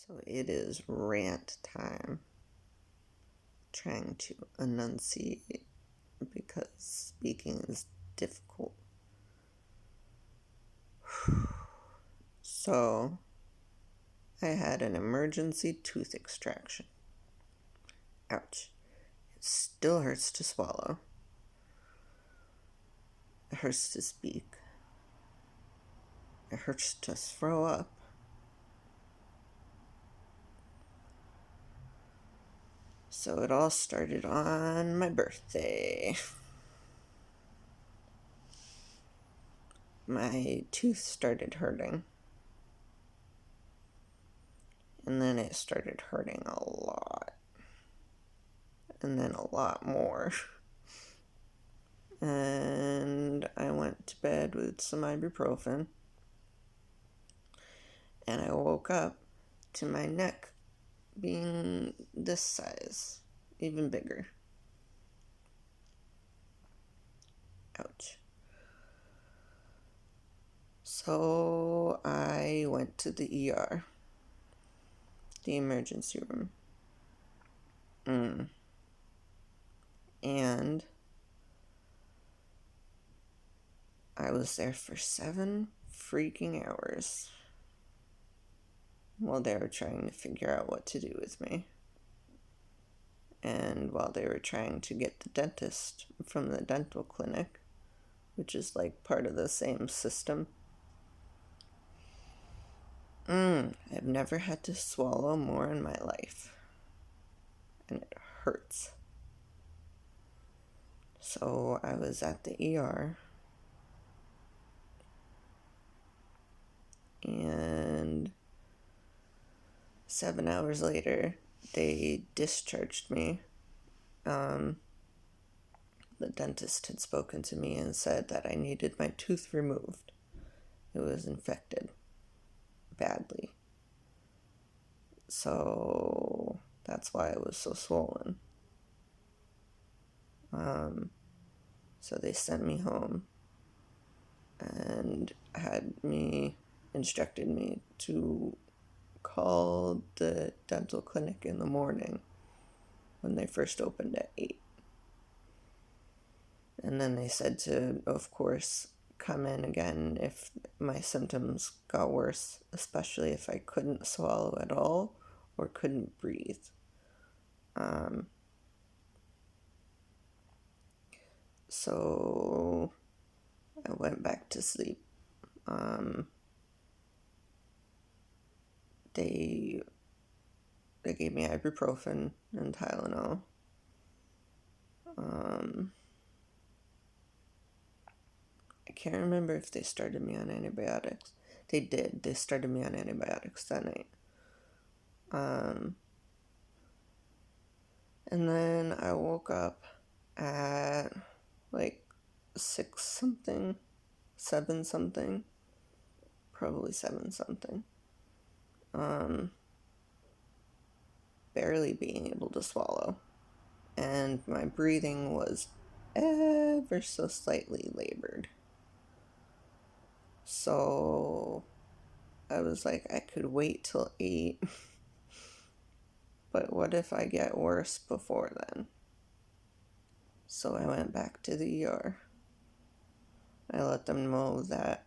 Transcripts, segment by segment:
So it is rant time. Trying to enunciate because speaking is difficult. So I had an emergency tooth extraction. Ouch. It still hurts to swallow. It hurts to speak. It hurts to throw up. So it all started on my birthday. My tooth started hurting. And then it started hurting a lot. And then a lot more. And I went to bed with some ibuprofen. And I woke up to my neck being this size, even bigger. Ouch. So I went to the ER, the emergency room. And I was there for 7 freaking hours while they were trying to figure out what to do with me. And while they were trying to get the dentist from the dental clinic, which is like part of the same system. I've never had to swallow more in my life. And it hurts. So I was at the ER. And 7 hours later, they discharged me. The dentist had spoken to me and said that I needed my tooth removed. It was infected badly. So that's why it was so swollen. So they sent me home and instructed me to call the dental clinic in the morning when they first opened at 8. And then they said to, of course, come in again if my symptoms got worse, especially if I couldn't swallow at all or couldn't breathe. So I went back to sleep. They gave me ibuprofen and Tylenol. I can't remember if they started me on antibiotics. They did. They started me on antibiotics that night. And then I woke up at like 6 something, 7 something, probably 7 something. Barely being able to swallow. And my breathing was ever so slightly labored. So I was like, I could wait till 8. But what if I get worse before then? So I went back to the ER. I let them know that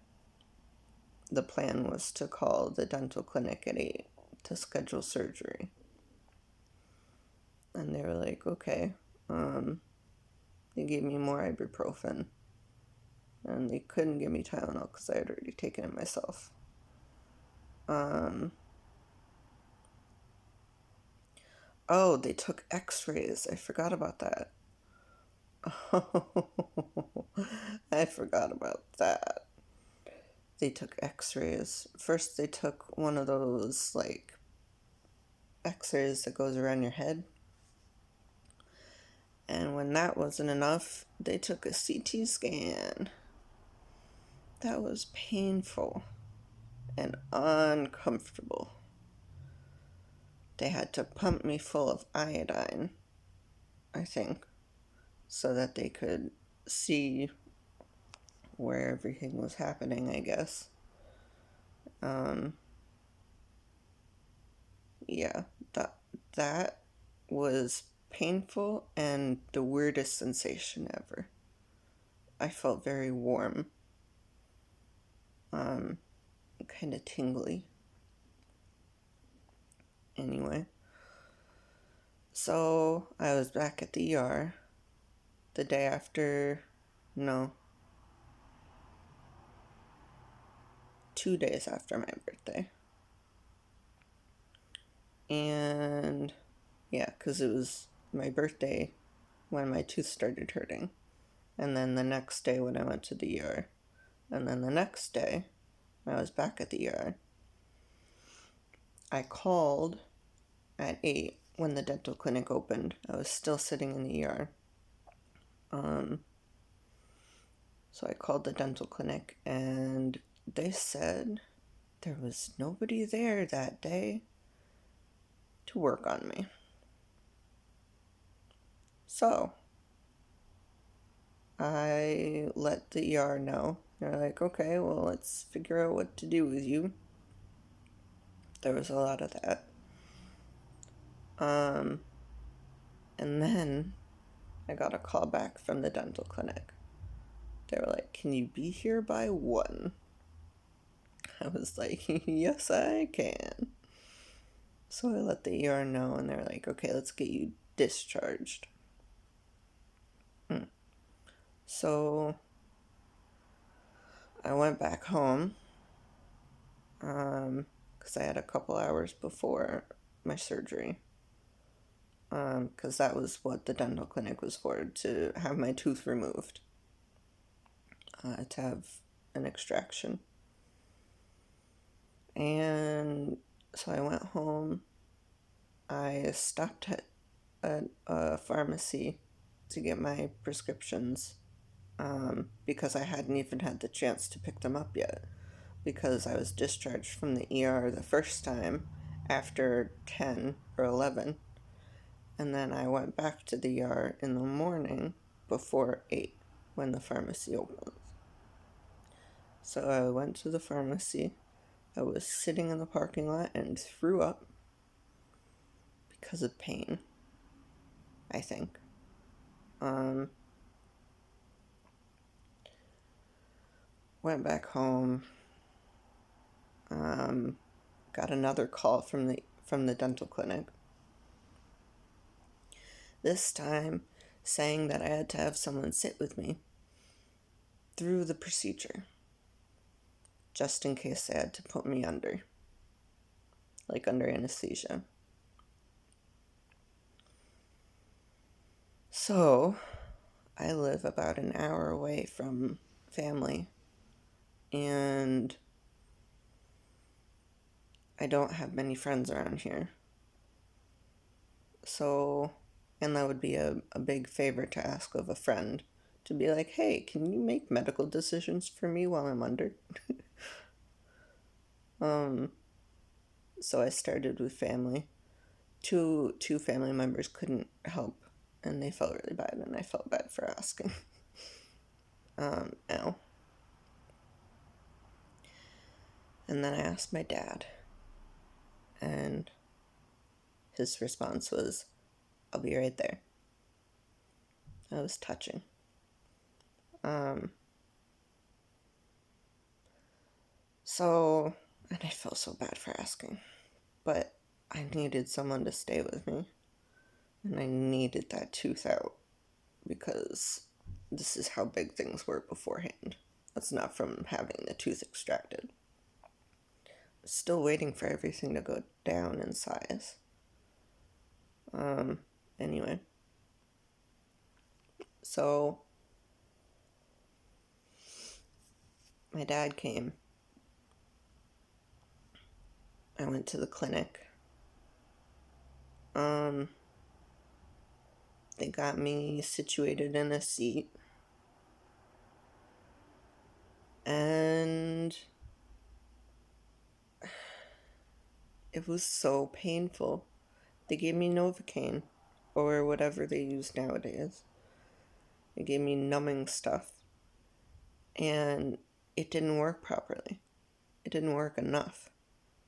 the plan was to call the dental clinic at 8 to schedule surgery. And they were like, okay. They gave me more ibuprofen. And they couldn't give me Tylenol because I had already taken it myself. Oh, they took x-rays. I forgot about that. I forgot about that. They took x-rays. First, they took one of those, like, x-rays that goes around your head. And when that wasn't enough, they took a CT scan. That was painful and uncomfortable. They had to pump me full of iodine, I think, so that they could see where everything was happening, I guess. yeah, that was painful and the weirdest sensation ever. I felt very warm, um, kind of tingly. Anyway, so I was back at the ER the day after, no, 2 days after my birthday. And yeah, because it was my birthday when my tooth started hurting. And then the next day when I went to the ER. And then the next day when I was back at the ER, I called at 8 when the dental clinic opened. I was still sitting in the ER. So I called the dental clinic and they said there was nobody there that day to work on me. So I let the ER know. They're like, okay, well, let's figure out what to do with you. There was a lot of that. And then I got a call back from the dental clinic. They were like, can you be here by 1? I was like, yes, I can. So I let the ER know, and they're like, okay, let's get you discharged. So I went back home because I had a couple hours before my surgery, because that was what the dental clinic was for, to have my tooth removed, to have an extraction. And so I went home. I stopped at a pharmacy to get my prescriptions, because I hadn't even had the chance to pick them up yet, because I was discharged from the ER the first time after 10 or 11, and then I went back to the ER in the morning before 8 when the pharmacy opens. So I went to the pharmacy. I was sitting in the parking lot and threw up because of pain, I think. Went back home. Got another call from the dental clinic. This time saying that I had to have someone sit with me through the procedure, just in case they had to put me under, like under anesthesia. So I live about an hour away from family, and I don't have many friends around here. So, and that would be a big favor to ask of a friend, to be like, hey, can you make medical decisions for me while I'm under? So I started with family. Two family members couldn't help, and they felt really bad, and I felt bad for asking. Ow. And then I asked my dad, and his response was, I'll be right there. That was touching. So, and I felt so bad for asking, but I needed someone to stay with me, and I needed that tooth out, because this is how big things were beforehand. That's not from having the tooth extracted. Still waiting for everything to go down in size. Anyway. So, my dad came. I went to the clinic. They got me situated in a seat. And it was so painful. They gave me Novocaine, or whatever they use nowadays. They gave me numbing stuff. And it didn't work properly. It didn't work enough.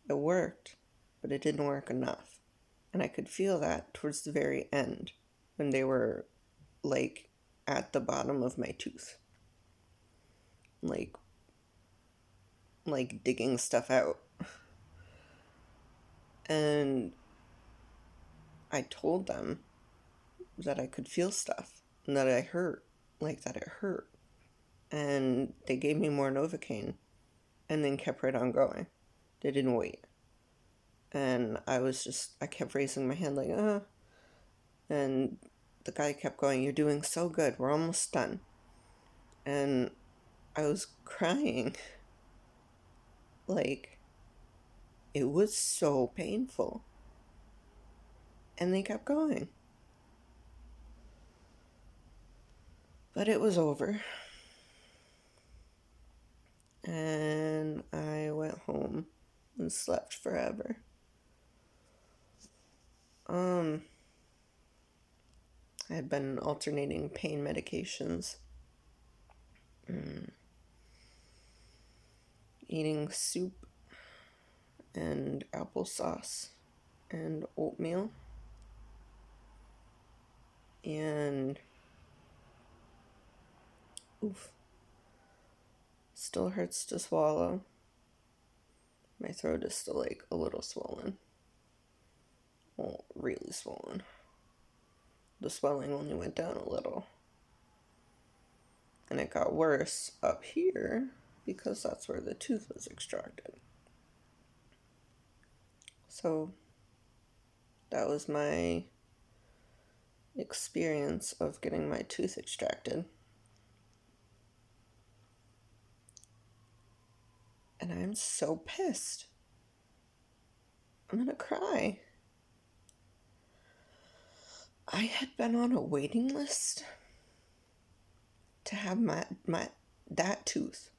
It worked, but it didn't work enough. And I could feel that towards the very end when they were like at the bottom of my tooth. Like digging stuff out. And I told them that I could feel stuff and that I hurt, like that it hurt. And they gave me more Novocaine and then kept right on going. They didn't wait. And I kept raising my hand like, and the guy kept going, "You're doing so good. We're almost done." And I was crying. Like, it was so painful. And they kept going. But it was over. And I went home and slept forever. I had been alternating pain medications. Eating soup and applesauce and oatmeal. And oof, still hurts to swallow. My throat is still like a little swollen. Well, really swollen. The swelling only went down a little. And it got worse up here because that's where the tooth was extracted. So that was my experience of getting my tooth extracted. And I'm so pissed. I'm gonna cry. I had been on a waiting list to have that tooth.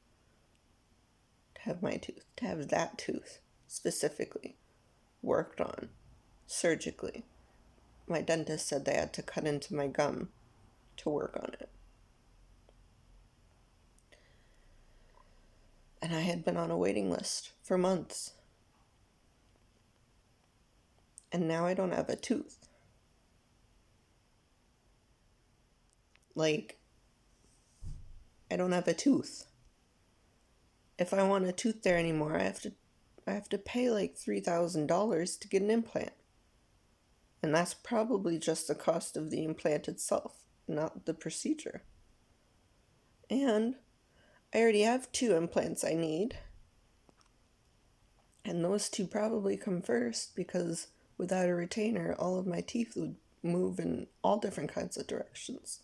To have my tooth. To have that tooth specifically worked on surgically. My dentist said they had to cut into my gum to work on it. And I had been on a waiting list for months. And now I don't have a tooth. Like, I don't have a tooth. If I want a tooth there anymore, I have to pay like $3,000 to get an implant. And that's probably just the cost of the implant itself, not the procedure. And I already have 2 implants I need. And those 2 probably come first because without a retainer, all of my teeth would move in all different kinds of directions.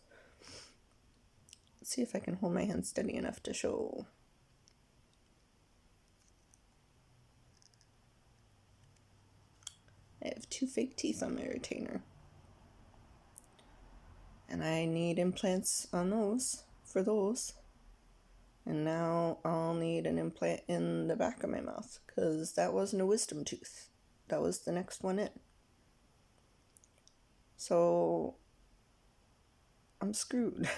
Let's see if I can hold my hand steady enough to show. I have 2 fake teeth on my retainer. And I need implants on those, for those. And now I'll need an implant in the back of my mouth, because that wasn't a wisdom tooth. That was the next one in. So, I'm screwed.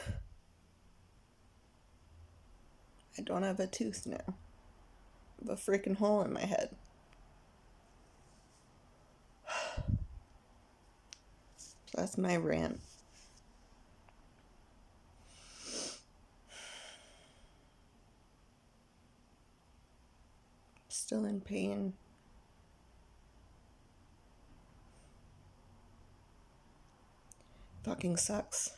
I don't have a tooth now. I have a freaking hole in my head. So that's my rant. Still in pain. Fucking sucks.